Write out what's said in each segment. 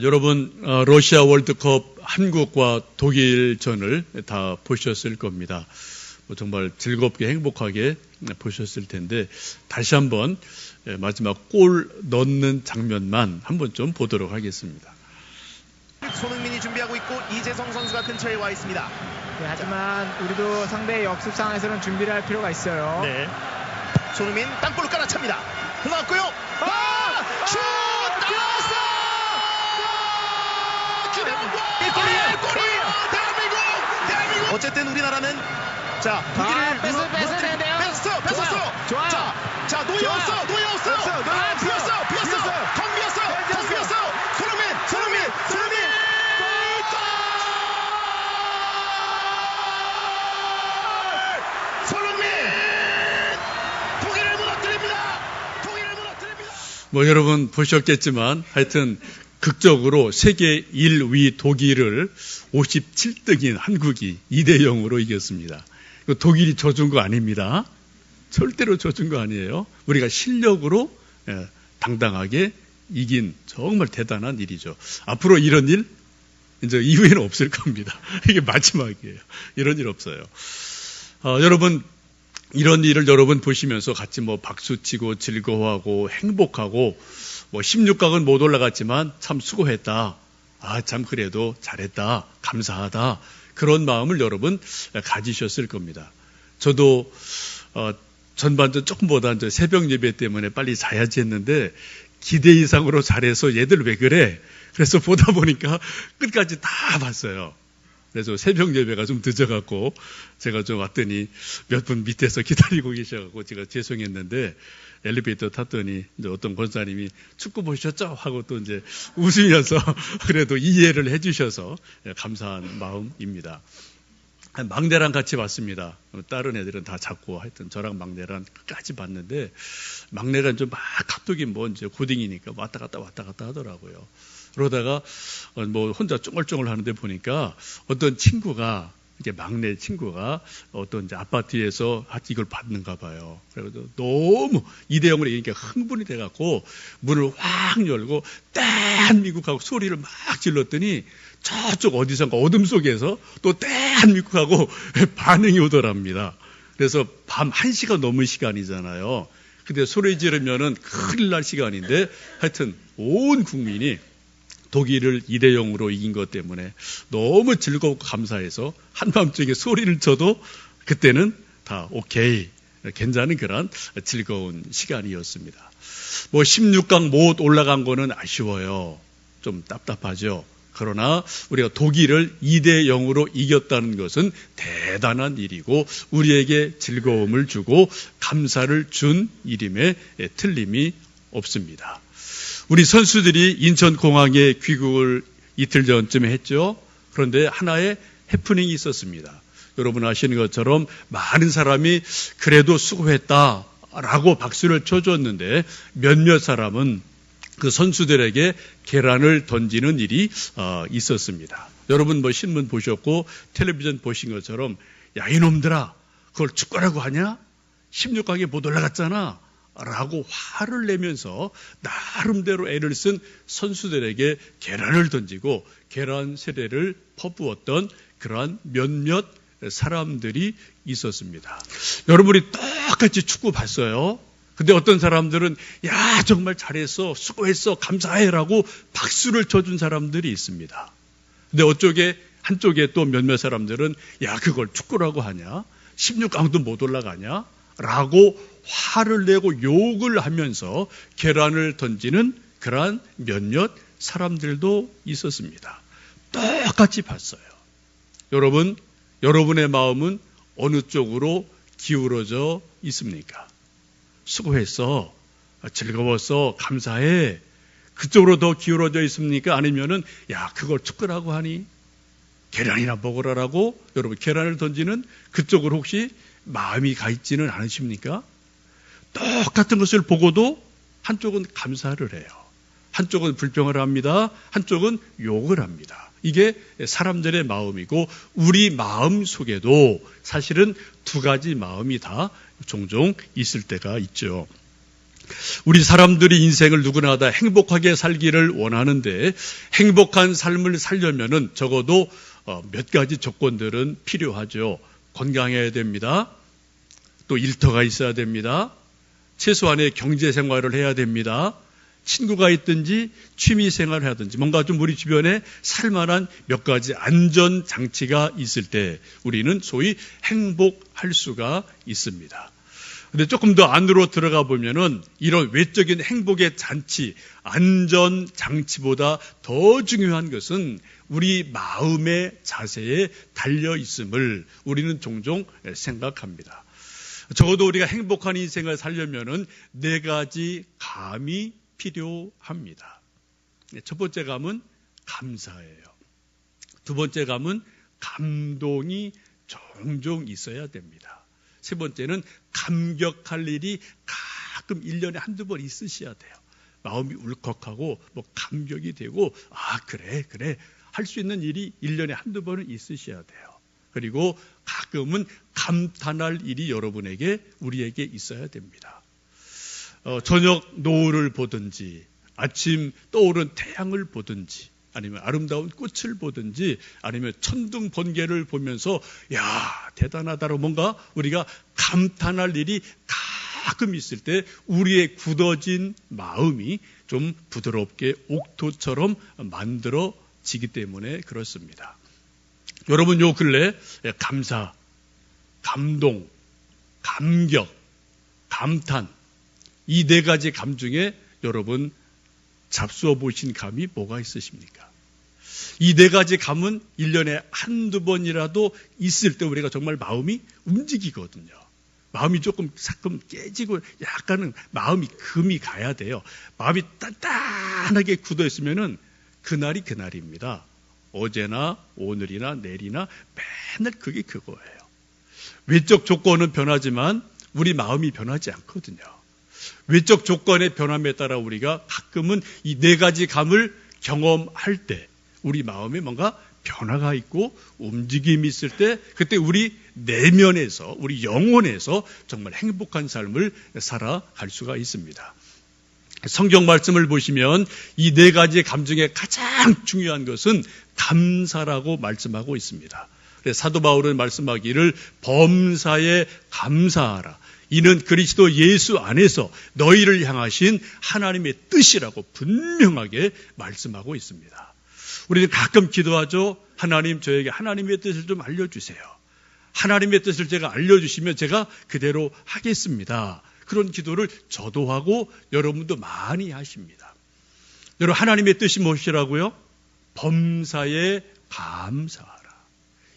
여러분 러시아 월드컵 한국과 독일전을 다 보셨을 겁니다. 정말 즐겁게 행복하게 보셨을 텐데 다시 한번 마지막 골 넣는 장면만 한번 좀 보도록 하겠습니다. 손흥민이 준비하고 있고 이재성 선수가 근처에 와 있습니다. 네, 하지만 우리도 상대의 역습 상황에서는 준비를 할 필요가 있어요. 네. 손흥민 땅볼로 깔아찹니다. 흘러갔고요. 슛! 나왔어! 김영권! 골이에요! 대한민국! 어쨌든 우리나라는 자, 독일을 뺏어야 돼요. 뺐었어요. 좋아요. 자, 노예웠어. 비었어. 텅 비었어. 손흥민. 손흥민! 독일을 무너뜨립니다. 여러분 보셨겠지만 하여튼 극적으로 세계 1위 독일을 57등인 한국이 2대0으로 이겼습니다. 독일이 져준 거 아닙니다. 절대로 져준 거 아니에요. 우리가 실력으로 당당하게 이긴 정말 대단한 일이죠. 앞으로 이런 일 이제 이후에는 없을 겁니다. 이게 마지막이에요. 이런 일 없어요. 여러분 이런 일을 여러분 보시면서 같이 박수치고 즐거워하고 행복하고 16강은 못 올라갔지만 참 수고했다. 참 그래도 잘했다. 감사하다. 그런 마음을 여러분 가지셨을 겁니다. 저도 전반전 조금보다 이제 새벽 예배 때문에 빨리 자야지 했는데 기대 이상으로 잘해서 얘들 왜 그래? 그래서 보다 보니까 끝까지 다 봤어요. 그래서 새벽 예배가 좀 늦어갖고 제가 좀 왔더니 몇 분 밑에서 기다리고 계셔갖고 제가 죄송했는데 엘리베이터 탔더니 이제 어떤 권사님이 축구 보셨죠? 하고 또 이제 웃으면서 그래도 이해를 해주셔서 감사한 마음입니다. 막내랑 같이 봤습니다. 다른 애들은 다 작고 하여튼 저랑 막내랑 끝까지 봤는데 막내가 좀 막 갑자기 이제 고딩이니까 왔다 갔다 하더라고요. 그러다가 혼자 쫑얼쫑얼 하는데 보니까 어떤 친구가 이제 막내 친구가 어떤 이제 아파트에서 이걸 받는가 봐요. 그래서 너무 2대0으로 이기니까 흥분이 돼갖고 문을 확 열고 대한민국하고 소리를 막 질렀더니 저쪽 어디선가 어둠 속에서 또 대한민국하고 반응이 오더랍니다. 그래서 밤 1시가 넘은 시간이잖아요. 근데 소리 지르면은 큰일 날 시간인데 하여튼 온 국민이 독일을 2대0으로 이긴 것 때문에 너무 즐겁고 감사해서 한밤중에 소리를 쳐도 그때는 다 오케이, 괜찮은 그런 즐거운 시간이었습니다. 16강 못 올라간 거는 아쉬워요. 좀 답답하죠. 그러나 우리가 독일을 2대0으로 이겼다는 것은 대단한 일이고 우리에게 즐거움을 주고 감사를 준 일임에 틀림이 없습니다. 우리 선수들이 인천공항에 귀국을 이틀 전쯤에 했죠. 그런데 하나의 해프닝이 있었습니다. 여러분 아시는 것처럼 많은 사람이 그래도 수고했다라고 박수를 쳐줬는데 몇몇 사람은 그 선수들에게 계란을 던지는 일이 있었습니다. 여러분 신문 보셨고 텔레비전 보신 것처럼 야 이놈들아 그걸 축구라고 하냐? 16강에 못 올라갔잖아. 라고 화를 내면서 나름대로 애를 쓴 선수들에게 계란을 던지고 계란 세례를 퍼부었던 그러한 몇몇 사람들이 있었습니다. 여러분이 똑같이 축구 봤어요. 근데 어떤 사람들은 야 정말 잘했어 수고했어 감사해라고 박수를 쳐준 사람들이 있습니다. 근데 한쪽에 또 몇몇 사람들은 야 그걸 축구라고 하냐 16강도 못 올라가냐 라고 화를 내고 욕을 하면서 계란을 던지는 그러한 몇몇 사람들도 있었습니다. 똑같이 봤어요. 여러분, 여러분의 마음은 어느 쪽으로 기울어져 있습니까? 수고했어, 즐거웠어, 감사해. 그쪽으로 더 기울어져 있습니까? 아니면은 야 그걸 축구라고 하니? 계란이나 먹으라라고 여러분 계란을 던지는 그쪽으로 혹시 마음이 가 있지는 않으십니까? 똑같은 것을 보고도 한쪽은 감사를 해요. 한쪽은 불평을 합니다. 한쪽은 욕을 합니다. 이게 사람들의 마음이고 우리 마음 속에도 사실은 두 가지 마음이 다 종종 있을 때가 있죠. 우리 사람들이 인생을 누구나 다 행복하게 살기를 원하는데 행복한 삶을 살려면은 적어도 몇 가지 조건들은 필요하죠. 건강해야 됩니다. 또 일터가 있어야 됩니다. 최소한의 경제 생활을 해야 됩니다. 친구가 있든지 취미 생활을 하든지 뭔가 좀 우리 주변에 살만한 몇 가지 안전 장치가 있을 때 우리는 소위 행복할 수가 있습니다. 근데 조금 더 안으로 들어가 보면은 이런 외적인 행복의 장치, 안전 장치보다 더 중요한 것은 우리 마음의 자세에 달려 있음을 우리는 종종 생각합니다. 적어도 우리가 행복한 인생을 살려면은 4가지 감이 필요합니다. 첫 번째 감은 감사예요. 두 번째 감은 감동이 종종 있어야 됩니다. 세 번째는 감격할 일이 가끔 1년에 한두 번 있으셔야 돼요. 마음이 울컥하고 감격이 되고 그래 할 수 있는 일이 1년에 한두 번은 있으셔야 돼요. 그리고 가끔은 감탄할 일이 여러분에게 우리에게 있어야 됩니다. 저녁 노을을 보든지 아침 떠오른 태양을 보든지 아니면 아름다운 꽃을 보든지 아니면 천둥 번개를 보면서 대단하다로 뭔가 우리가 감탄할 일이 가끔 있을 때 우리의 굳어진 마음이 좀 부드럽게 옥토처럼 만들어지기 때문에 그렇습니다. 여러분 요 근래 감사, 감동, 감격, 감탄 이 4가지 감 중에 여러분 잡수어 보신 감이 뭐가 있으십니까? 이 4가지 감은 1년에 한두 번이라도 있을 때 우리가 정말 마음이 움직이거든요. 마음이 조금 깨지고 약간은 마음이 금이 가야 돼요. 마음이 단단하게 굳어 있으면은 그날이 그날입니다. 어제나 오늘이나 내일이나 맨날 그게 그거예요. 외적 조건은 변하지만 우리 마음이 변하지 않거든요. 외적 조건의 변함에 따라 우리가 가끔은 이 4가지 감을 경험할 때 우리 마음에 뭔가 변화가 있고 움직임이 있을 때 그때 우리 내면에서 우리 영혼에서 정말 행복한 삶을 살아갈 수가 있습니다. 성경 말씀을 보시면 이 4가지 감 중에 가장 중요한 것은 감사라고 말씀하고 있습니다. 사도 바울은 말씀하기를 범사에 감사하라. 이는 그리스도 예수 안에서 너희를 향하신 하나님의 뜻이라고 분명하게 말씀하고 있습니다. 우리는 가끔 기도하죠. 하나님 저에게 하나님의 뜻을 좀 알려주세요. 하나님의 뜻을 제가 알려주시면 제가 그대로 하겠습니다. 그런 기도를 저도 하고 여러분도 많이 하십니다. 여러분 하나님의 뜻이 무엇이라고요? 범사에 감사하라.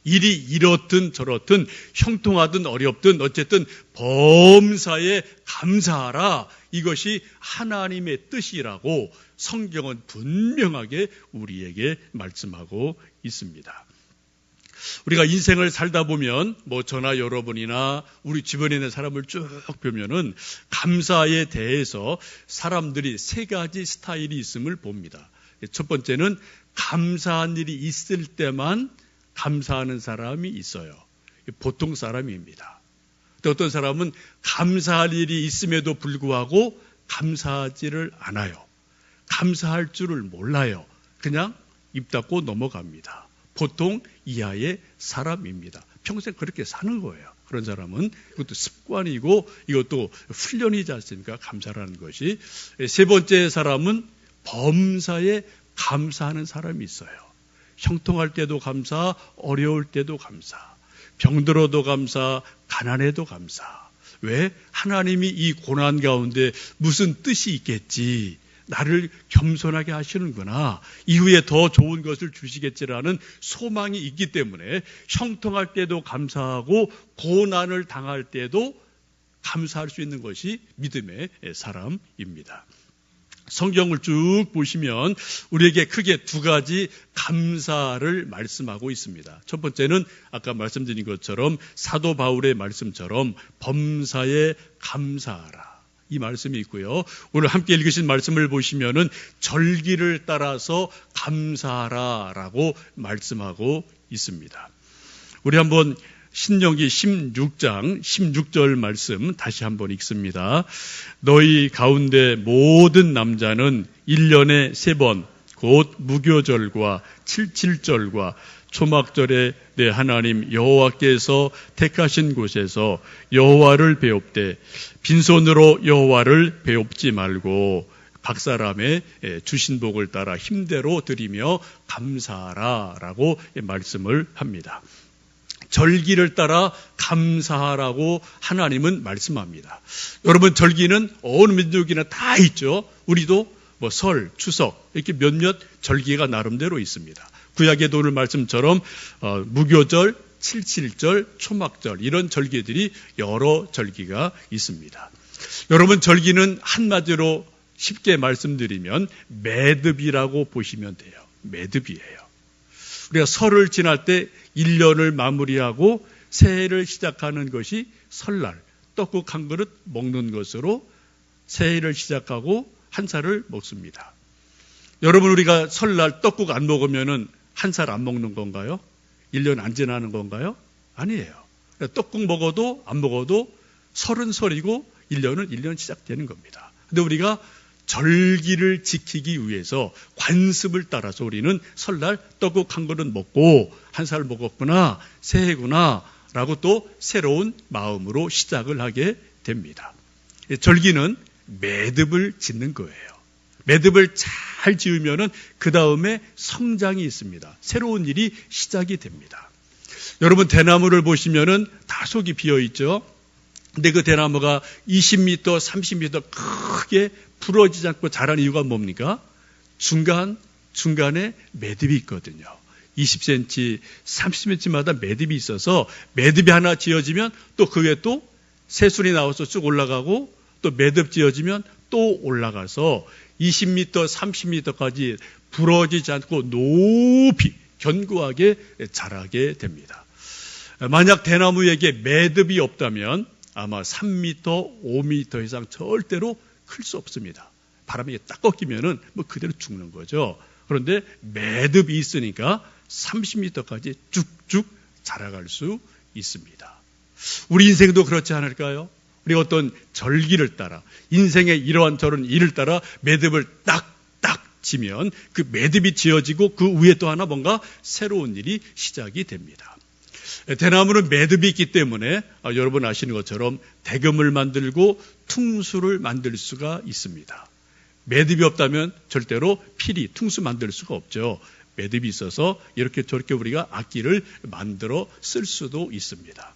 일이 이렇든 저렇든 형통하든 어렵든 어쨌든 범사에 감사하라. 이것이 하나님의 뜻이라고 성경은 분명하게 우리에게 말씀하고 있습니다. 우리가 인생을 살다 보면 저나 여러분이나 우리 주변에 있는 사람을 쭉 보면은 감사에 대해서 사람들이 3가지 스타일이 있음을 봅니다. 첫 번째는 감사한 일이 있을 때만 감사하는 사람이 있어요. 보통 사람입니다. 또 어떤 사람은 감사할 일이 있음에도 불구하고 감사하지를 않아요. 감사할 줄을 몰라요. 그냥 입 닫고 넘어갑니다. 보통 이하의 사람입니다. 평생 그렇게 사는 거예요. 그런 사람은 이것도 습관이고 이것도 훈련이지 않습니까? 감사라는 것이. 3번째 사람은 범사에 감사하는 사람이 있어요. 형통할 때도 감사, 어려울 때도 감사, 병들어도 감사, 가난해도 감사. 왜? 하나님이 이 고난 가운데 무슨 뜻이 있겠지. 나를 겸손하게 하시는구나. 이후에 더 좋은 것을 주시겠지라는 소망이 있기 때문에 형통할 때도 감사하고 고난을 당할 때도 감사할 수 있는 것이 믿음의 사람입니다. 성경을 쭉 보시면 우리에게 크게 2가지 감사를 말씀하고 있습니다. 첫 번째는 아까 말씀드린 것처럼 사도 바울의 말씀처럼 범사에 감사하라. 이 말씀이 있고요. 오늘 함께 읽으신 말씀을 보시면은 절기를 따라서 감사하라라고 말씀하고 있습니다. 우리 한번 신명기 16장 16절 말씀 다시 한번 읽습니다. 너희 가운데 모든 남자는 1년에 3번 곧 무교절과 칠칠절과 초막절에 내 하나님 여호와께서 택하신 곳에서 여호와를 배웁되 빈손으로 여호와를 배웁지 말고 각 사람의 주신 복을 따라 힘대로 드리며 감사하라 라고 말씀을 합니다. 절기를 따라 감사하라고 하나님은 말씀합니다. 여러분, 절기는 어느 민족이나 다 있죠. 우리도 설, 추석 이렇게 몇몇 절기가 나름대로 있습니다. 구약에도 오늘 말씀처럼 무교절, 칠칠절, 초막절 이런 절기들이 여러 절기가 있습니다. 여러분, 절기는 한마디로 쉽게 말씀드리면 매듭이라고 보시면 돼요. 매듭이에요. 우리가 설을 지날 때 1년을 마무리하고 새해를 시작하는 것이 설날, 떡국 한 그릇 먹는 것으로 새해를 시작하고 한 살을 먹습니다. 여러분, 우리가 설날 떡국 안 먹으면은 한 살 안 먹는 건가요? 1년 안 지나는 건가요? 아니에요. 떡국 먹어도 안 먹어도 설은 설이고 1년은 1년 시작되는 겁니다. 근데 우리가 절기를 지키기 위해서 관습을 따라서 우리는 설날 떡국 한 그릇 먹고 한 살 먹었구나, 새해구나 라고 또 새로운 마음으로 시작을 하게 됩니다. 절기는 매듭을 짓는 거예요. 매듭을 잘 지으면은 그 다음에 성장이 있습니다. 새로운 일이 시작이 됩니다. 여러분, 대나무를 보시면은 다 속이 비어 있죠. 근데 그 대나무가 20m, 30m 크게 부러지지 않고 자란 이유가 뭡니까? 중간에 매듭이 있거든요. 20cm, 30cm마다 매듭이 있어서 매듭이 하나 지어지면 또 그 위에 또 새순이 나와서 쭉 올라가고 또 매듭 지어지면 또 올라가서 20m, 30m까지 부러지지 않고 높이 견고하게 자라게 됩니다. 만약 대나무에게 매듭이 없다면 아마 3m, 5m 이상 절대로 클 수 없습니다. 바람이 딱 꺾이면은 그대로 죽는 거죠. 그런데 매듭이 있으니까 30m까지 쭉쭉 자라갈 수 있습니다. 우리 인생도 그렇지 않을까요? 우리가 어떤 절기를 따라 인생의 이러한 저런 일을 따라 매듭을 딱딱 지면 그 매듭이 지어지고 그 위에 또 하나 뭔가 새로운 일이 시작이 됩니다. 대나무는 매듭이 있기 때문에 여러분 아시는 것처럼 대금을 만들고 퉁수를 만들 수가 있습니다. 매듭이 없다면 절대로 필이 퉁수 만들 수가 없죠. 매듭이 있어서 이렇게 저렇게 우리가 악기를 만들어 쓸 수도 있습니다.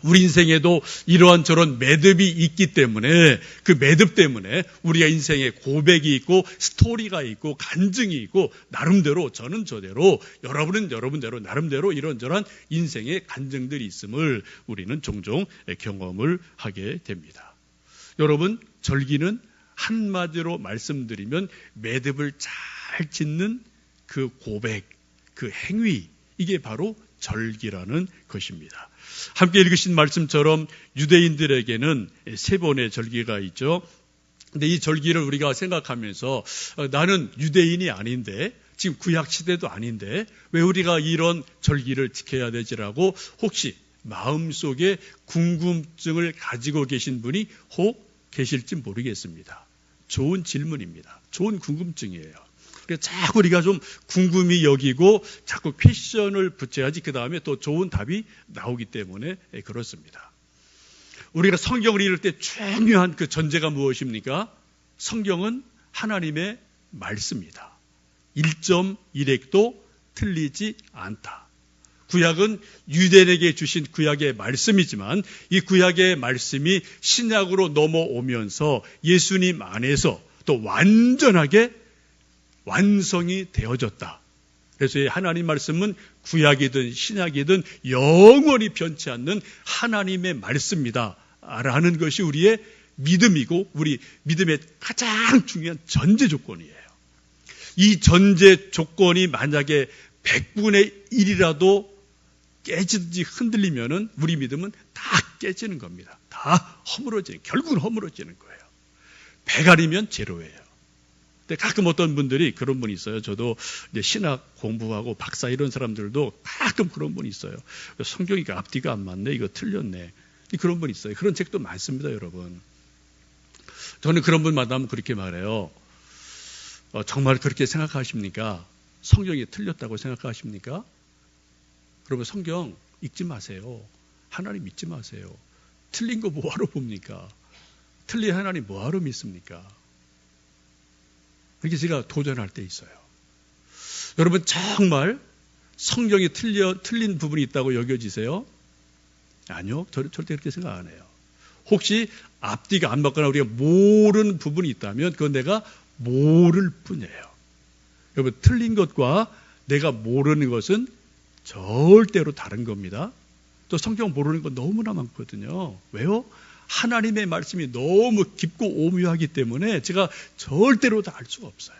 우리 인생에도 이러한 저런 매듭이 있기 때문에 그 매듭 때문에 우리가 인생에 고백이 있고 스토리가 있고 간증이 있고 나름대로 저는 저대로 여러분은 여러분대로 나름대로 이런저런 인생의 간증들이 있음을 우리는 종종 경험을 하게 됩니다. 여러분, 절기는 한마디로 말씀드리면 매듭을 잘 짓는 그 고백, 그 행위, 이게 바로 절기라는 것입니다. 함께 읽으신 말씀처럼 유대인들에게는 3번의 절기가 있죠. 근데 이 절기를 우리가 생각하면서 나는 유대인이 아닌데 지금 구약 시대도 아닌데 왜 우리가 이런 절기를 지켜야 되지라고 혹시 마음속에 궁금증을 가지고 계신 분이 혹 계실지 모르겠습니다. 좋은 질문입니다. 좋은 궁금증이에요. 그래서 자꾸 우리가 좀 궁금히 여기고 자꾸 퀘션을 붙여야지 그 다음에 또 좋은 답이 나오기 때문에 그렇습니다. 우리가 성경을 읽을 때 중요한 그 전제가 무엇입니까? 성경은 하나님의 말씀이다. 1.1획도 틀리지 않다. 구약은 유대인에게 주신 구약의 말씀이지만 이 구약의 말씀이 신약으로 넘어오면서 예수님 안에서 또 완전하게 완성이 되어졌다. 그래서 이 하나님 말씀은 구약이든 신약이든 영원히 변치 않는 하나님의 말씀이다 라는 것이 우리의 믿음이고 우리 믿음의 가장 중요한 전제 조건이에요. 이 전제 조건이 만약에 100분의 1이라도 깨지든지 흔들리면은 우리 믿음은 다 깨지는 겁니다. 다 허물어지는, 결국은 허물어지는 거예요. 100 아니면 제로예요. 근데 가끔 어떤 분들이 그런 분이 있어요. 저도 이제 신학 공부하고 박사 이런 사람들도 가끔 그런 분이 있어요. 성경이 앞뒤가 안 맞네. 이거 틀렸네. 그런 분 있어요. 그런 책도 많습니다, 여러분. 저는 그런 분 만나면 그렇게 말해요. 정말 그렇게 생각하십니까? 성경이 틀렸다고 생각하십니까? 그러면 성경 읽지 마세요. 하나님 믿지 마세요. 틀린 거 뭐하러 봅니까? 틀린 하나님 뭐하러 믿습니까? 그렇게 제가 도전할 때 있어요. 여러분 정말 성경이 틀린 부분이 있다고 여겨지세요? 아니요. 절대 그렇게 생각 안 해요. 혹시 앞뒤가 안 맞거나 우리가 모르는 부분이 있다면 그건 내가 모를 뿐이에요. 여러분 틀린 것과 내가 모르는 것은 절대로 다른 겁니다. 또 성경 모르는 거 너무나 많거든요. 왜요? 하나님의 말씀이 너무 깊고 오묘하기 때문에 제가 절대로 다 알 수가 없어요.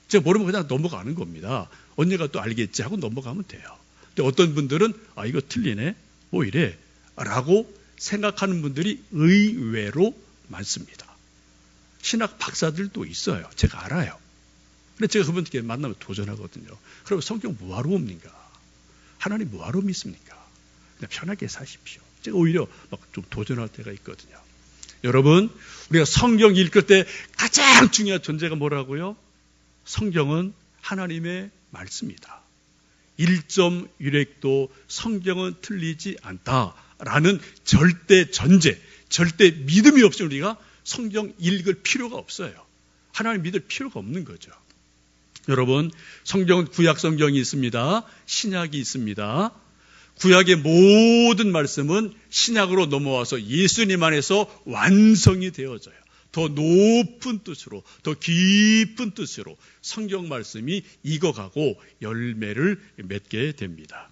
제가 모르면 그냥 넘어가는 겁니다. 언젠가 또 알겠지 하고 넘어가면 돼요. 근데 어떤 분들은 이거 틀리네? 뭐 이래? 라고 생각하는 분들이 의외로 많습니다. 신학 박사들도 있어요. 제가 알아요. 근데 제가 그분들께 만나면 도전하거든요. 그럼 성경 뭐하러 옵니까? 하나님 뭐하러 믿습니까? 그냥 편하게 사십시오. 제가 오히려 막 좀 도전할 때가 있거든요. 여러분, 우리가 성경 읽을 때 가장 중요한 존재가 뭐라고요? 성경은 하나님의 말씀이다. 1.1획도 성경은 틀리지 않다라는 절대 전제, 절대 믿음이 없이 우리가 성경 읽을 필요가 없어요. 하나님 믿을 필요가 없는 거죠. 여러분, 성경은 구약 성경이 있습니다. 신약이 있습니다. 구약의 모든 말씀은 신약으로 넘어와서 예수님 안에서 완성이 되어져요. 더 높은 뜻으로, 더 깊은 뜻으로 성경 말씀이 익어가고 열매를 맺게 됩니다.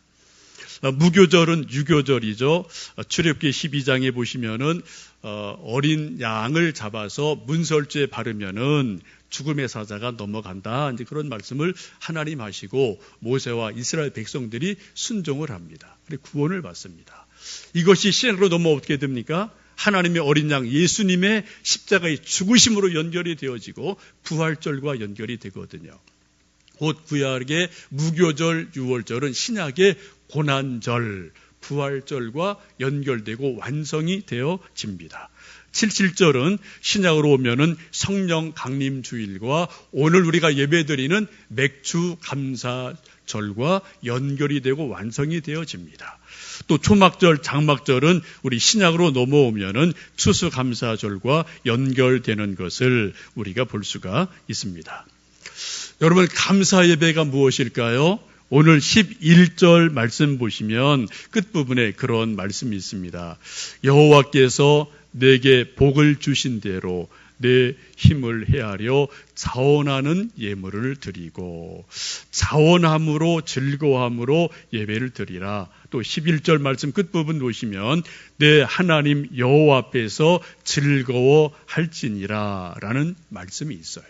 무교절은 유교절이죠. 출애굽기 12장에 보시면은 어린 양을 잡아서 문설주에 바르면은 죽음의 사자가 넘어간다. 이제 그런 말씀을 하나님 하시고 모세와 이스라엘 백성들이 순종을 합니다. 그리고 구원을 받습니다. 이것이 신약으로 넘어 어떻게 됩니까? 하나님의 어린 양 예수님의 십자가의 죽으심으로 연결이 되어지고 부활절과 연결이 되거든요. 곧 구약의 무교절, 유월절은 신약의 고난절, 부활절과 연결되고 완성이 되어집니다. 77절은 신약으로 오면은 성령 강림 주일과 오늘 우리가 예배드리는 맥주 감사절과 연결이 되고 완성이 되어집니다. 또 초막절, 장막절은 우리 신약으로 넘어오면은 추수감사절과 연결되는 것을 우리가 볼 수가 있습니다. 여러분, 감사 예배가 무엇일까요? 오늘 11절 말씀 보시면 끝부분에 그런 말씀이 있습니다. 여호와께서 내게 복을 주신 대로 내 힘을 헤아려 자원하는 예물을 드리고 자원함으로 즐거움으로 예배를 드리라. 또 11절 말씀 끝부분 보시면 내 하나님 여호와 앞에서 즐거워할지니라 라는 말씀이 있어요.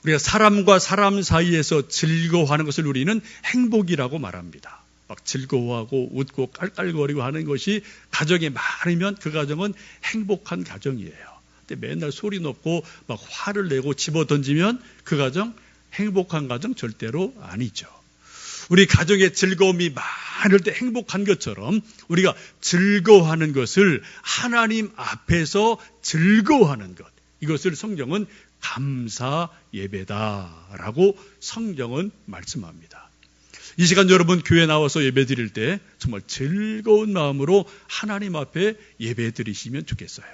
우리가 사람과 사람 사이에서 즐거워하는 것을 우리는 행복이라고 말합니다. 막 즐거워하고 웃고 깔깔거리고 하는 것이 가정에 많으면 그 가정은 행복한 가정이에요. 근데 맨날 소리 높고 막 화를 내고 집어던지면 그 가정 행복한 가정 절대로 아니죠. 우리 가정에 즐거움이 많을 때 행복한 것처럼 우리가 즐거워하는 것을 하나님 앞에서 즐거워하는 것, 이것을 성경은 감사 예배다라고 성경은 말씀합니다. 이 시간 여러분 교회 나와서 예배 드릴 때 정말 즐거운 마음으로 하나님 앞에 예배 드리시면 좋겠어요.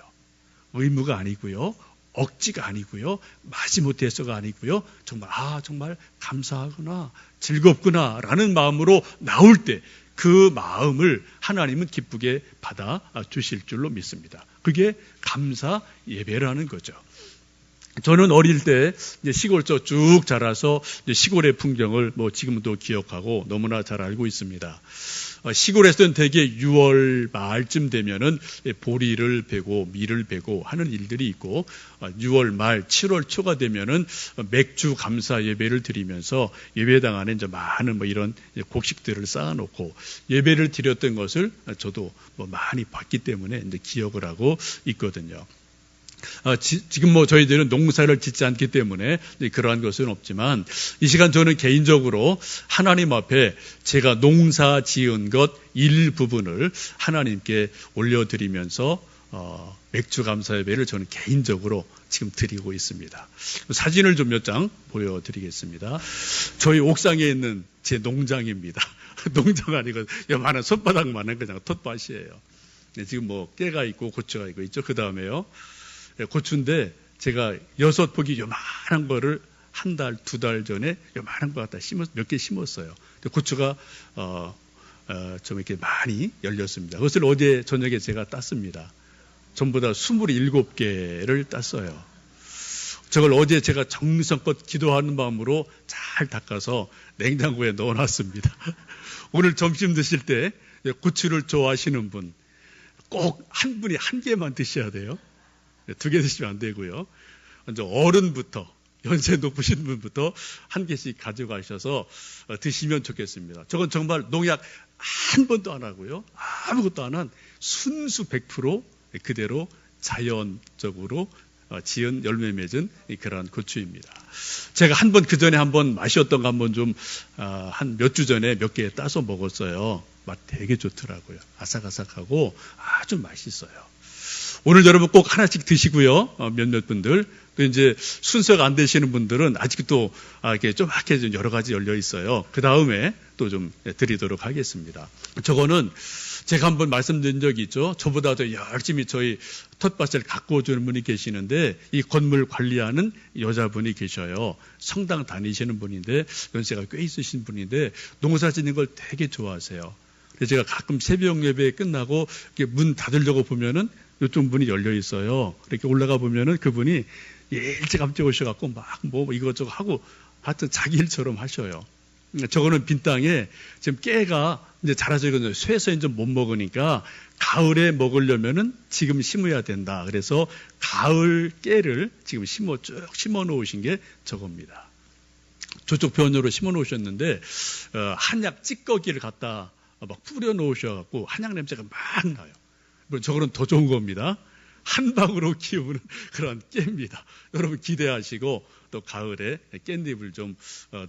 의무가 아니고요. 억지가 아니고요. 마지못해서가 아니고요. 정말 감사하구나, 즐겁구나 라는 마음으로 나올 때 그 마음을 하나님은 기쁘게 받아 주실 줄로 믿습니다. 그게 감사 예배라는 거죠. 저는 어릴 때 시골에서 쭉 자라서 시골의 풍경을 지금도 기억하고 너무나 잘 알고 있습니다. 시골에서는 대개 6월 말쯤 되면은 보리를 베고 밀을 베고 하는 일들이 있고 6월 말 7월 초가 되면은 맥주 감사 예배를 드리면서 예배당 안에 이제 많은 이런 곡식들을 쌓아놓고 예배를 드렸던 것을 저도 많이 봤기 때문에 이제 기억을 하고 있거든요. 지금 뭐 저희들은 농사를 짓지 않기 때문에 그러한 것은 없지만 이 시간 저는 개인적으로 하나님 앞에 제가 농사 지은 것 일부분을 하나님께 올려드리면서 맥주 감사 예배를 저는 개인적으로 지금 드리고 있습니다. 사진을 좀 몇 장 보여드리겠습니다. 저희 옥상에 있는 제 농장입니다. 농장 아니고 요만한 손바닥만한 그냥 텃밭이에요. 지금 뭐 깨가 있고 고추가 있죠. 그 다음에요. 고추인데 제가 6포기 요만한 거를 한 달, 2달 전에 요만한 거 갖다 몇 개 심었어요. 고추가 좀 이렇게 많이 열렸습니다. 그것을 어제 저녁에 제가 땄습니다. 전부 다 27개를 땄어요. 저걸 어제 제가 정성껏 기도하는 마음으로 잘 닦아서 냉장고에 넣어놨습니다. 오늘 점심 드실 때 고추를 좋아하시는 분 꼭 한 분이 한 개만 드셔야 돼요. 2개 드시면 안 되고요. 먼저 어른부터 연세 높으신 분부터 한 개씩 가져가셔서 드시면 좋겠습니다. 저건 정말 농약 한 번도 안 하고요. 아무것도 안 한 순수 100% 그대로 자연적으로 지은 열매 맺은 그러한 고추입니다. 제가 그 전에 한번 마셨던 거 한번 좀 한 몇 주 전에 몇 개 따서 먹었어요. 맛 되게 좋더라고요. 아삭아삭하고 아주 맛있어요. 오늘 여러분 꼭 하나씩 드시고요. 몇몇 분들 또 이제 순서가 안 되시는 분들은 아직도 이렇게 좀 여러 가지 열려 있어요. 그 다음에 또 좀 드리도록 하겠습니다. 저거는 제가 한번 말씀드린 적이 있죠. 저보다 더 열심히 저희 텃밭을 가꾸어주는 분이 계시는데 이 건물 관리하는 여자분이 계셔요. 성당 다니시는 분인데 연세가 꽤 있으신 분인데 농사 짓는 걸 되게 좋아하세요. 그래서 제가 가끔 새벽 예배 끝나고 이렇게 문 닫으려고 보면은 이쪽 문이 열려 있어요. 이렇게 올라가 보면은 그분이 일찌감치 오셔갖고 막 뭐 이것저것 하고 하여튼 자기 일처럼 하셔요. 저거는 빈 땅에 지금 깨가 이제 자라서 이거 쇠서 이제 못 먹으니까 가을에 먹으려면은 지금 심어야 된다. 그래서 가을 깨를 지금 쭉 심어 놓으신 게 저겁니다. 저쪽 편으로 심어 놓으셨는데 한약 찌꺼기를 갖다 막 뿌려 놓으셔갖고 한약 냄새가 막 나요. 저거는 더 좋은 겁니다. 한 방으로 키우는 그런 깨입니다. 여러분 기대하시고 또 가을에 깻잎을 좀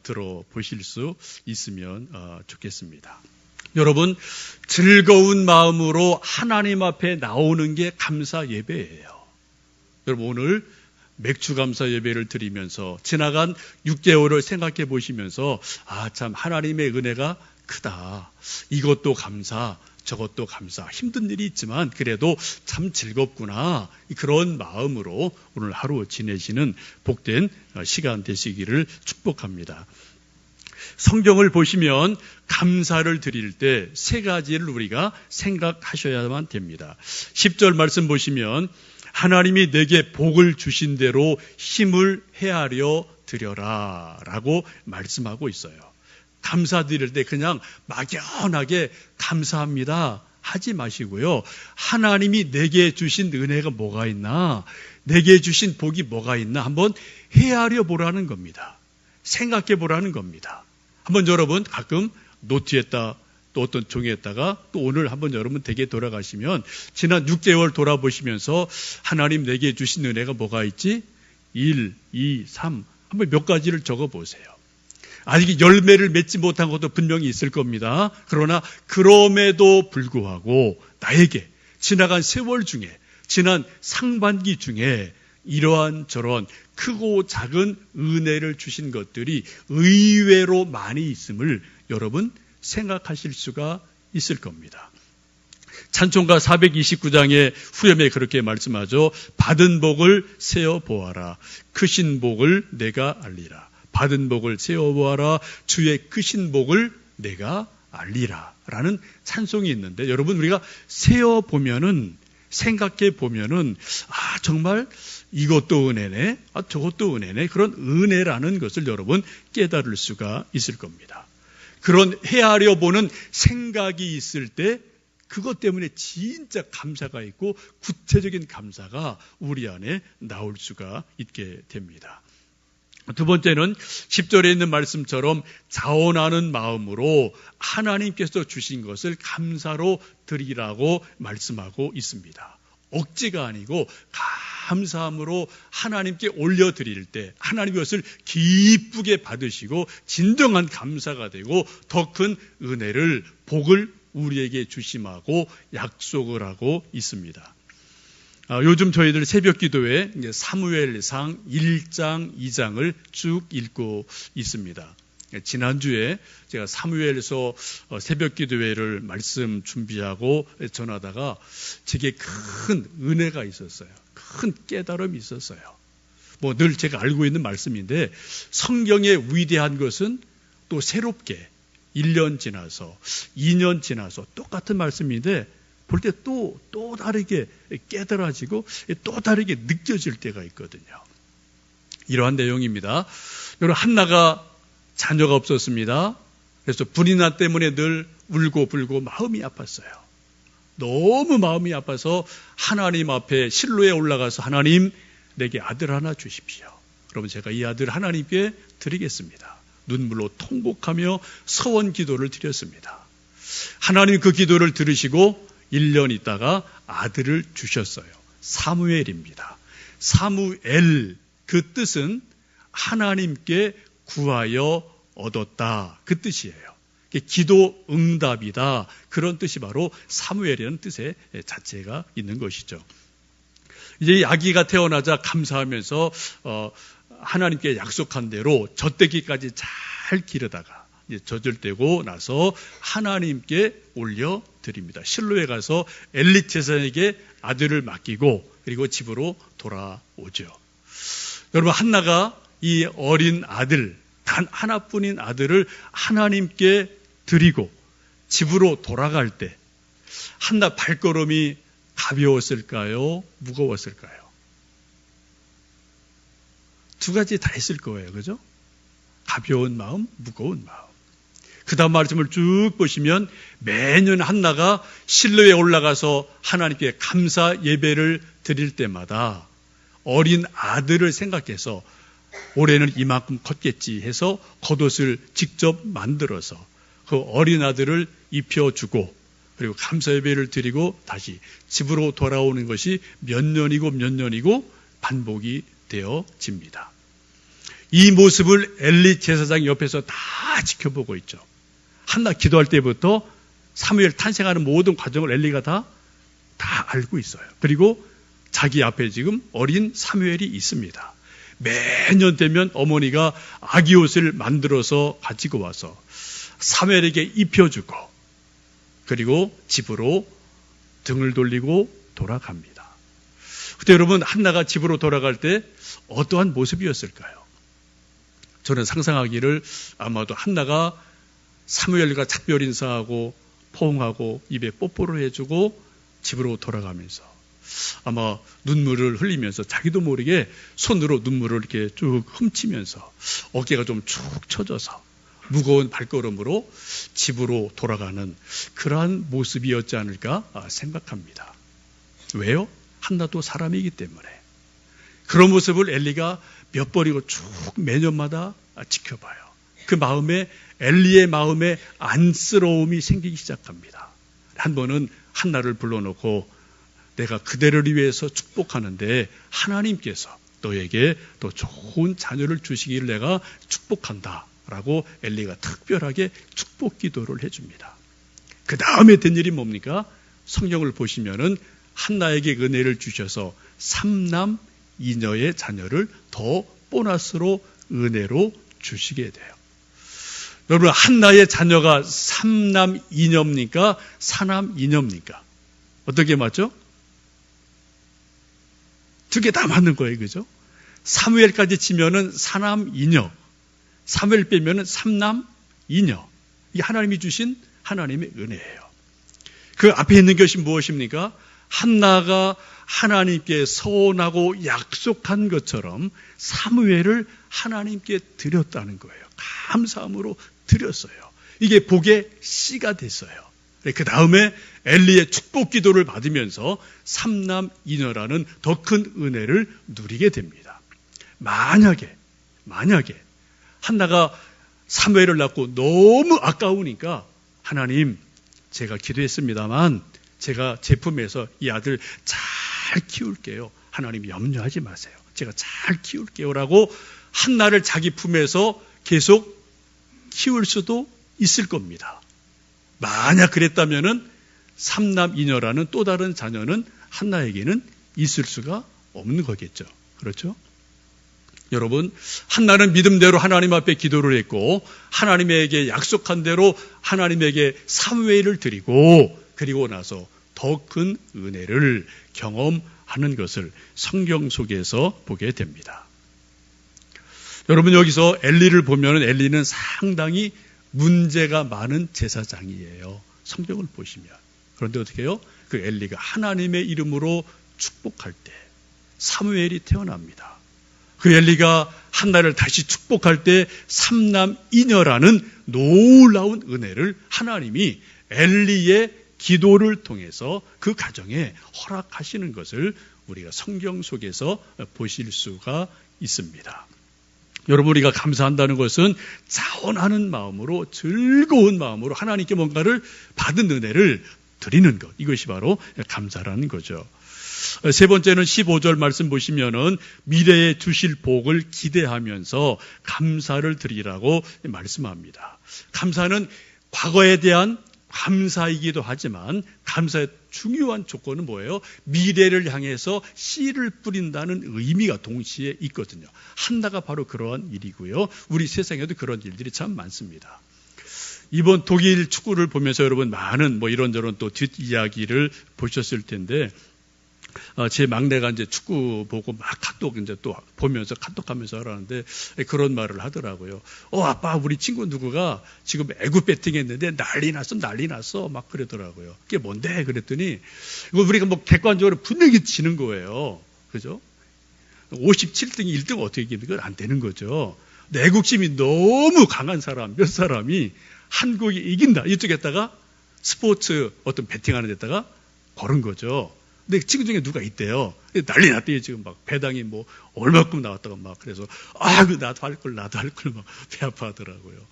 들어보실 수 있으면 좋겠습니다. 여러분 즐거운 마음으로 하나님 앞에 나오는 게 감사 예배예요. 여러분 오늘 맥주 감사 예배를 드리면서 지나간 6개월을 생각해 보시면서 참 하나님의 은혜가 크다. 이것도 감사, 저것도 감사. 힘든 일이 있지만 그래도 참 즐겁구나. 그런 마음으로 오늘 하루 지내시는 복된 시간 되시기를 축복합니다. 성경을 보시면 감사를 드릴 때 3가지를 우리가 생각하셔야만 됩니다. 10절 말씀 보시면 하나님이 내게 복을 주신 대로 힘을 헤아려 드려라 라고 말씀하고 있어요. 감사드릴 때 그냥 막연하게 감사합니다 하지 마시고요. 하나님이 내게 주신 은혜가 뭐가 있나, 내게 주신 복이 뭐가 있나 한번 헤아려 보라는 겁니다. 생각해 보라는 겁니다. 한번 여러분 가끔 노트에다 또 어떤 종이에다가 또 오늘 한번 여러분 댁에 돌아가시면 지난 6개월 돌아보시면서 하나님 내게 주신 은혜가 뭐가 있지? 1, 2, 3 한번 몇 가지를 적어보세요. 아직 열매를 맺지 못한 것도 분명히 있을 겁니다. 그러나 그럼에도 불구하고 나에게 지나간 세월 중에 지난 상반기 중에 이러한 저런 크고 작은 은혜를 주신 것들이 의외로 많이 있음을 여러분 생각하실 수가 있을 겁니다. 찬송가 429장의 후렴에 그렇게 말씀하죠. 받은 복을 세어보아라. 크신 복을 내가 알리라. 받은 복을 세어보아라. 주의 크신 복을 내가 알리라 라는 찬송이 있는데 여러분 우리가 세어보면은 생각해 보면은 정말 이것도 은혜네, 저것도 은혜네, 그런 은혜라는 것을 여러분 깨달을 수가 있을 겁니다. 그런 헤아려 보는 생각이 있을 때 그것 때문에 진짜 감사가 있고 구체적인 감사가 우리 안에 나올 수가 있게 됩니다. 두 번째는 10절에 있는 말씀처럼 자원하는 마음으로 하나님께서 주신 것을 감사로 드리라고 말씀하고 있습니다. 억지가 아니고 감사함으로 하나님께 올려드릴 때 하나님 이것을 기쁘게 받으시고 진정한 감사가 되고 더 큰 은혜를 복을 우리에게 주심하고 약속을 하고 있습니다. 요즘 저희들 새벽 기도에 사무엘상 1장, 2장을 쭉 읽고 있습니다. 지난주에 제가 사무엘서 새벽 기도회를 말씀 준비하고 전하다가 제게 큰 은혜가 있었어요. 큰 깨달음이 있었어요. 늘 제가 알고 있는 말씀인데 성경의 위대한 것은 또 새롭게 1년 지나서 2년 지나서 똑같은 말씀인데 볼 때 또 다르게 깨달아지고 또 다르게 느껴질 때가 있거든요. 이러한 내용입니다. 여러분, 한나가 자녀가 없었습니다. 그래서 불의나 때문에 늘 울고 불고 마음이 아팠어요. 너무 마음이 아파서 하나님 앞에 실로에 올라가서 하나님 내게 아들 하나 주십시오. 그러면 제가 이 아들 하나님께 드리겠습니다. 눈물로 통곡하며 서원 기도를 드렸습니다. 하나님 그 기도를 들으시고 1년 있다가 아들을 주셨어요. 사무엘입니다. 사무엘, 그 뜻은 하나님께 구하여 얻었다, 그 뜻이에요. 기도 응답이다, 그런 뜻이 바로 사무엘이라는 뜻의 자체가 있는 것이죠. 이제 아기가 태어나자 감사하면서 하나님께 약속한 대로 젖되기까지 잘 기르다가 이제 젖을 떼고 나서 하나님께 올려드립니다. 실로에 가서 엘리 제사장에게 아들을 맡기고 그리고 집으로 돌아오죠. 여러분, 한나가 이 어린 아들, 단 하나뿐인 아들을 하나님께 드리고 집으로 돌아갈 때 한나 발걸음이 가벼웠을까요? 무거웠을까요? 두 가지 다 있을 거예요. 그죠? 가벼운 마음, 무거운 마음. 그 다음 말씀을 쭉 보시면 매년 한나가 실로에 올라가서 하나님께 감사 예배를 드릴 때마다 어린 아들을 생각해서 올해는 이만큼 컸겠지 해서 겉옷을 직접 만들어서 그 어린 아들을 입혀주고 그리고 감사 예배를 드리고 다시 집으로 돌아오는 것이 몇 년이고 반복이 되어집니다. 이 모습을 엘리 제사장 옆에서 다 지켜보고 있죠. 한나 기도할 때부터 사무엘 탄생하는 모든 과정을 엘리가 다 알고 있어요. 그리고 자기 앞에 지금 어린 사무엘이 있습니다. 매년 되면 어머니가 아기 옷을 만들어서 가지고 와서 사무엘에게 입혀주고 그리고 집으로 등을 돌리고 돌아갑니다. 그때 여러분, 한나가 집으로 돌아갈 때 어떠한 모습이었을까요? 저는 상상하기를 아마도 한나가 사무엘과 작별 인사하고 포옹하고 입에 뽀뽀를 해주고 집으로 돌아가면서 아마 눈물을 흘리면서 자기도 모르게 손으로 눈물을 이렇게 쭉 훔치면서 어깨가 좀 축 처져서 무거운 발걸음으로 집으로 돌아가는 그러한 모습이었지 않을까 생각합니다. 왜요? 한나도 사람이기 때문에. 그런 모습을 엘리가 몇 번이고 쭉 매년마다 지켜봐요. 그 마음에 엘리의 마음에 안쓰러움이 생기기 시작합니다. 한 번은 한나를 불러놓고 내가 그대를 위해서 축복하는데 하나님께서 너에게 더 좋은 자녀를 주시기를 내가 축복한다 라고 엘리가 특별하게 축복 기도를 해줍니다. 그 다음에 된 일이 뭡니까? 성경을 보시면은 한나에게 은혜를 주셔서 3남 2녀의 자녀를 더 보너스로 은혜로 주시게 돼요. 여러분, 한나의 자녀가 3남 2녀입니까? 4남 2녀입니까? 어떻게 맞죠? 두 개 다 맞는 거예요. 그죠? 사무엘까지 치면은 4남 2녀, 사무엘 빼면은 3남 2녀. 이게 하나님이 주신 하나님의 은혜예요. 그 앞에 있는 것이 무엇입니까? 한나가 하나님께 서원하고 약속한 것처럼 사무엘을 하나님께 드렸다는 거예요. 감사함으로 드렸어요. 이게 복의 씨가 됐어요. 그 다음에 엘리의 축복 기도를 받으면서 3남 2녀라는 더 큰 은혜를 누리게 됩니다. 만약에 한나가 사무엘을 낳고 너무 아까우니까 하나님, 제가 기도했습니다만 제가 제 품에서 이 아들 잘 잘 키울게요. 하나님 염려하지 마세요. 제가 잘 키울게요. 라고 한나를 자기 품에서 계속 키울 수도 있을 겁니다. 만약 그랬다면은 삼남이녀라는 또 다른 자녀는 한나에게는 있을 수가 없는 거겠죠. 그렇죠? 여러분, 한나는 믿음대로 하나님 앞에 기도를 했고 하나님에게 약속한 대로 하나님에게 사무엘을 드리고 그리고 나서 더 큰 은혜를 경험하는 것을 성경 속에서 보게 됩니다. 여러분, 여기서 엘리를 보면 엘리는 상당히 문제가 많은 제사장이에요. 성경을 보시면. 그런데 어떻게 해요? 그 엘리가 하나님의 이름으로 축복할 때 사무엘이 태어납니다. 그 엘리가 한나를 다시 축복할 때 삼남이녀라는 놀라운 은혜를 하나님이 엘리의 기도를 통해서 그 가정에 허락하시는 것을 우리가 성경 속에서 보실 수가 있습니다. 여러분, 우리가 감사한다는 것은 자원하는 마음으로 즐거운 마음으로 하나님께 뭔가를 받은 은혜를 드리는 것, 이것이 바로 감사라는 거죠. 세 번째는 15절 말씀 보시면은 미래에 주실 복을 기대하면서 감사를 드리라고 말씀합니다. 감사는 과거에 대한 감사이기도 하지만 감사의 중요한 조건은 뭐예요? 미래를 향해서 씨를 뿌린다는 의미가 동시에 있거든요. 한나가 바로 그러한 일이고요. 우리 세상에도 그런 일들이 참 많습니다. 이번 독일 축구를 보면서 여러분 많은 이런저런 또 뒷이야기를 보셨을 텐데 제 막내가 이제 축구 보고 막 카톡 이제 또 보면서 카톡하면서 하라는데 그런 말을 하더라고요. 아빠, 우리 친구 누구가 지금 애국 배팅했는데 난리 났어 막 그러더라고요. 그게 뭔데? 그랬더니 이거 우리가 객관적으로 분명히 지는 거예요. 그죠? 57등이 1등 어떻게 이기는 건 안 되는 거죠. 애국심이 너무 강한 사람 몇 사람이 한국이 이긴다 이쪽에다가 스포츠 어떤 배팅하는 데다가 걸은 거죠. 근데 친구 중에 누가 있대요. 난리 났대요. 지금 막 배당이 얼마큼 나왔다가 막 그래서 나도 할 걸 막 배 아파하더라고요.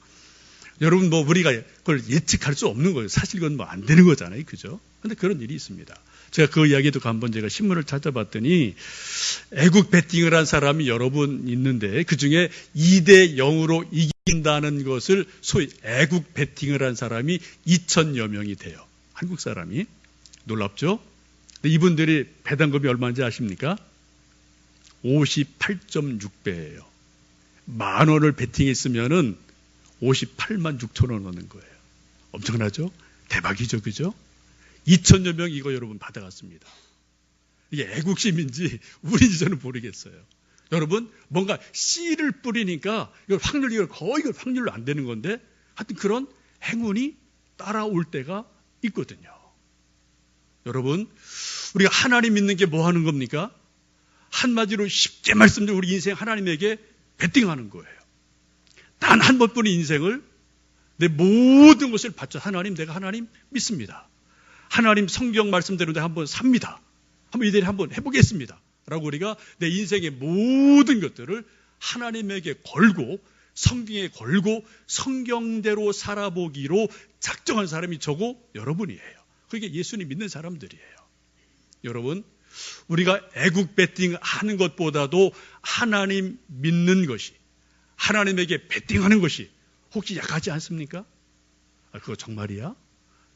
여러분, 우리가 그걸 예측할 수 없는 거예요. 사실 그건 안 되는 거잖아요. 그죠? 근데 그런 일이 있습니다. 제가 그 이야기 듣고 한번 제가 신문을 찾아봤더니 애국 배팅을 한 사람이 여러 분 있는데 그 중에 2대 0으로 이긴다는 것을 소위 애국 배팅을 한 사람이 2,000여 명이 돼요. 한국 사람이. 놀랍죠? 근데 이분들이 배당금이 얼마인지 아십니까? 58.6배예요. 10,000원을 배팅했으면은 58만 6천 원 얻는 거예요. 엄청나죠? 대박이죠, 그죠? 2,000여 명 이거 여러분 받아갔습니다. 이게 애국심인지 우리인지 저는 모르겠어요. 여러분, 뭔가 씨를 뿌리니까 이걸 거의 확률로 안 되는 건데 하여튼 그런 행운이 따라올 때가 있거든요. 여러분, 우리가 하나님 믿는 게 뭐 하는 겁니까? 한마디로 쉽게 말씀드리면 우리 인생 하나님에게 베팅하는 거예요. 단 한 번뿐인 인생을 내 모든 것을 바쳐 내가 하나님 믿습니다. 하나님 성경 말씀대로 내가 한번 삽니다. 이대로 한번 해보겠습니다. 라고 우리가 내 인생의 모든 것들을 하나님에게 걸고 성경에 걸고 성경대로 살아보기로 작정한 사람이 저고 여러분이에요. 그게 예수님 믿는 사람들이에요. 여러분, 우리가 애국 배팅 하는 것보다도 하나님 믿는 것이, 하나님에게 배팅하는 것이 혹시 약하지 않습니까? 그거 정말이야?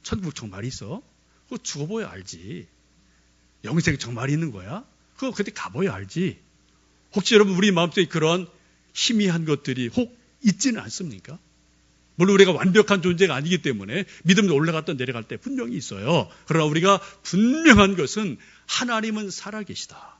천국 정말 있어? 그거 죽어보야 알지. 영생 정말 있는 거야? 그거 그때 가봐야 알지. 혹시 여러분 우리 마음속에 그런 희미한 것들이 혹 있지는 않습니까? 물론 우리가 완벽한 존재가 아니기 때문에 믿음도 올라갔다 내려갈 때 분명히 있어요. 그러나 우리가 분명한 것은 하나님은 살아계시다.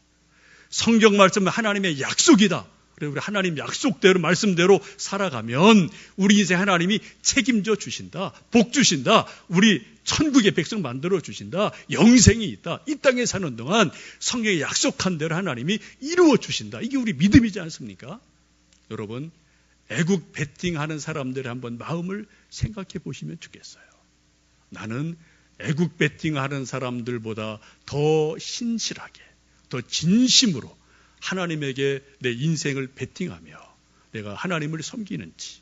성경 말씀은 하나님의 약속이다. 그래서 우리 하나님 약속대로 말씀대로 살아가면 우리 인생 하나님이 책임져 주신다. 복 주신다. 우리 천국의 백성 만들어 주신다. 영생이 있다. 이 땅에 사는 동안 성경에 약속한 대로 하나님이 이루어 주신다. 이게 우리 믿음이지 않습니까? 여러분, 애국 배팅하는 사람들의 한번 마음을 생각해 보시면 좋겠어요. 나는 애국 배팅하는 사람들보다 더 신실하게, 더 진심으로 하나님에게 내 인생을 배팅하며 내가 하나님을 섬기는지,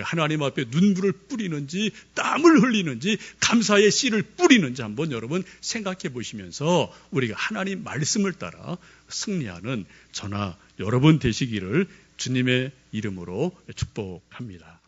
하나님 앞에 눈물을 뿌리는지 땀을 흘리는지 감사의 씨를 뿌리는지 한번 여러분 생각해 보시면서 우리가 하나님 말씀을 따라 승리하는 저나 여러분 되시기를 주님의 이름으로 축복합니다.